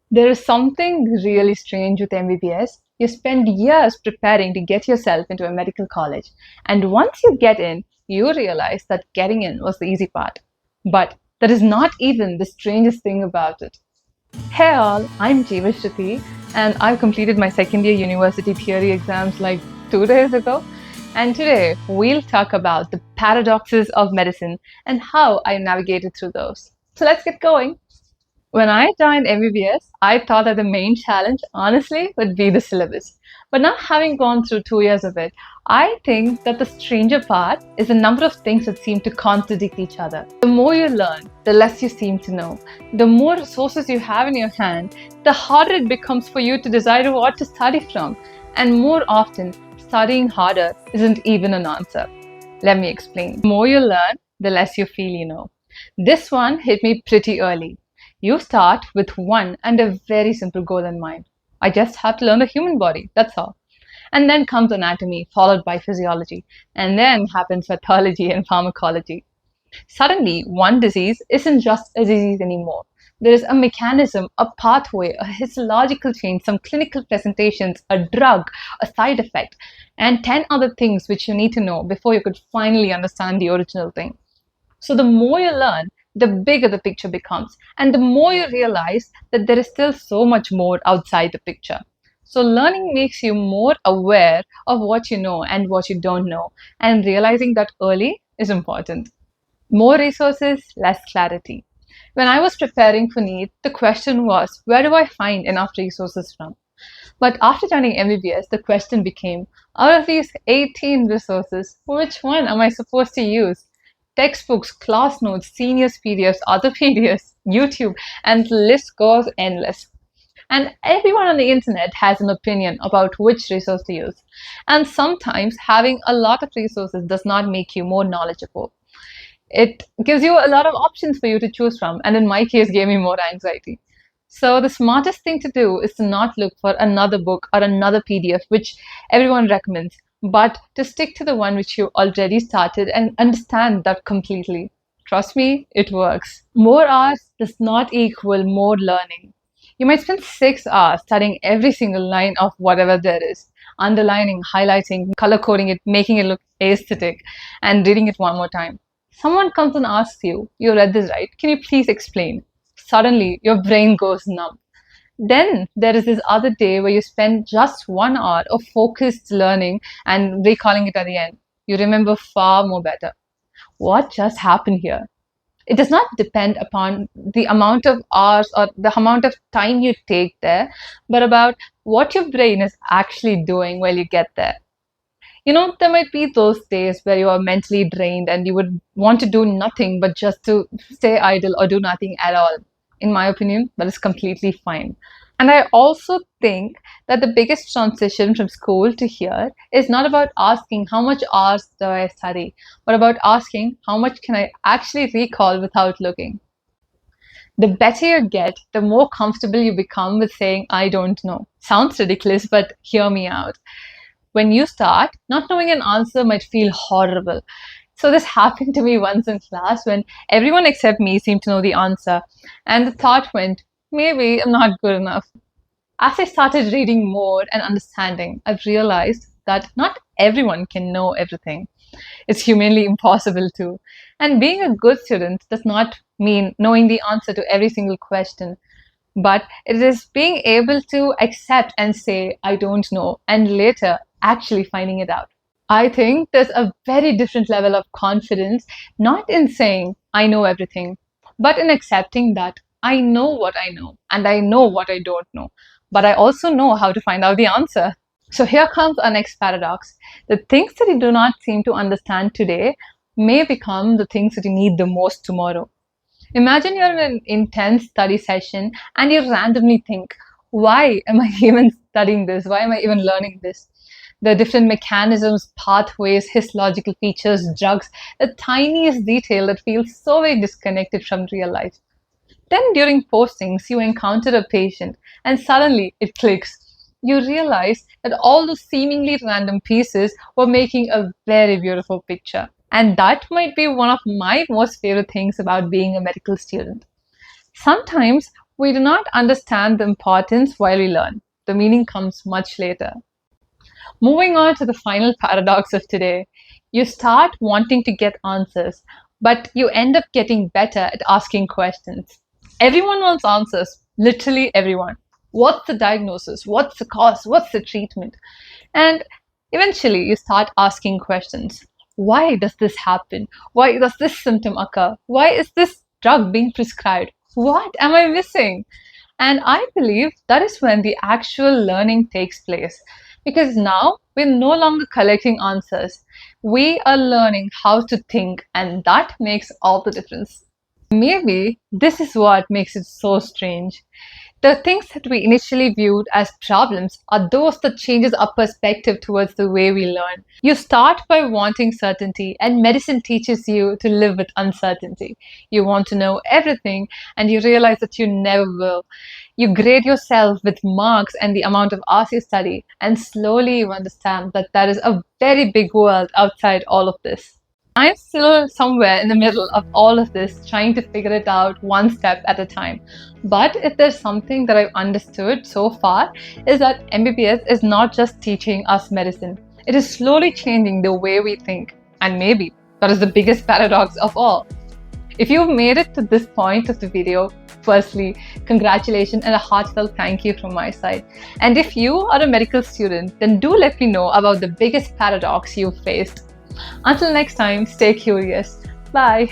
There is something really strange with MBBS. You spend years preparing to get yourself into a medical college, and once you get in, you realize that getting in was the easy part. But that is not even the strangest thing about it. Hey all, I'm Jeeva Sruthi, and I've completed my second year university theory exams like 2 days ago. And today we'll talk about the paradoxes of medicine and how I navigated through those. So let's get going. When I joined MBBS, I thought that the main challenge, honestly, would be the syllabus. But now, having gone through 2 years of it, I think that the stranger part is the number of things that seem to contradict each other. The more you learn, the less you seem to know. The more resources you have in your hand, the harder it becomes for you to decide what to study from. And more often, studying harder isn't even an answer. Let me explain. The more you learn, the less you feel you know. This one hit me pretty early. You start with one and a very simple goal in mind. I just have to learn the human body, that's all. And then comes anatomy, followed by physiology, and then happens pathology and pharmacology. Suddenly, one disease isn't just a disease anymore. There is a mechanism, a pathway, a histological change, some clinical presentations, a drug, a side effect, and 10 other things which you need to know before you could finally understand the original thing. So the more you learn, the bigger the picture becomes, and the more you realize that there is still so much more outside the picture. So learning makes you more aware of what you know and what you don't know, and realizing that early is important. More resources, less clarity. When I was preparing for NEET, the question was, where do I find enough resources from? But after joining MBBS, the question became, out of these 18 resources, which one am I supposed to use? Textbooks, class notes, seniors' PDFs, other PDFs, YouTube, and the list goes endless. And everyone on the internet has an opinion about which resource to use. And sometimes having a lot of resources does not make you more knowledgeable. It gives you a lot of options for you to choose from, and in my case, gave me more anxiety. So the smartest thing to do is to not look for another book or another PDF, which everyone recommends, but to stick to the one which you already started and understand that completely. Trust me, it works. More hours does not equal more learning. You might spend 6 hours studying every single line of whatever there is, underlining, highlighting, color coding it, making it look aesthetic, and reading it one more time. Someone comes and asks you, you read this right, can you please explain? Suddenly, your brain goes numb. Then there is this other day where you spend just 1 hour of focused learning and recalling it at the end. You remember far more better. What just happened here? It does not depend upon the amount of hours or the amount of time you take there, but about what your brain is actually doing while you get there. There might be those days where you are mentally drained and you would want to do nothing but just to stay idle or do nothing at all. In my opinion, that is completely fine. And I also think that the biggest transition from school to here is not about asking how much hours do I study, but about asking how much can I actually recall without looking. The better you get, the more comfortable you become with saying, I don't know. Sounds ridiculous, but hear me out. When you start, not knowing an answer might feel horrible. So this happened to me once in class when everyone except me seemed to know the answer, and the thought went, maybe I'm not good enough. As I started reading more and understanding, I've realized that not everyone can know everything. It's humanly impossible to. And being a good student does not mean knowing the answer to every single question, but it is being able to accept and say, I don't know, and later actually finding it out. I think there's a very different level of confidence, not in saying, I know everything, but in accepting that I know what I know and I know what I don't know, but I also know how to find out the answer. So here comes our next paradox. The things that you do not seem to understand today may become the things that you need the most tomorrow. Imagine you're in an intense study session and you randomly think, why am I even studying this? Why am I even learning this? The different mechanisms, pathways, histological features, drugs, the tiniest detail that feels so very disconnected from real life. Then during postings, you encounter a patient and suddenly it clicks. You realize that all those seemingly random pieces were making a very beautiful picture. And that might be one of my most favorite things about being a medical student. Sometimes We do not understand the importance while we learn. The meaning comes much later. Moving on to the final paradox of today, you start wanting to get answers, but you end up getting better at asking questions. Everyone wants answers, literally everyone. What's the diagnosis? What's the cause? What's the treatment? And eventually you start asking questions. Why does this happen? Why does this symptom occur? Why is this drug being prescribed? What am I missing? And I believe that is when the actual learning takes place. Because now we're no longer collecting answers. We are learning how to think, and that makes all the difference. Maybe this is what makes it so strange. The things that we initially viewed as problems are those that changes our perspective towards the way we learn. You start by wanting certainty, and medicine teaches you to live with uncertainty. You want to know everything, and you realize that you never will. You grade yourself with marks and the amount of hours you study, and slowly you understand that there is a very big world outside all of this. I'm still somewhere in the middle of all of this, trying to figure it out one step at a time. But if there's something that I've understood so far, is that MBBS is not just teaching us medicine. It is slowly changing the way we think. And maybe that is the biggest paradox of all. If you've made it to this point of the video, firstly, congratulations and a heartfelt thank you from my side. And if you are a medical student, then do let me know about the biggest paradox you've faced. Until next time, stay curious. Bye.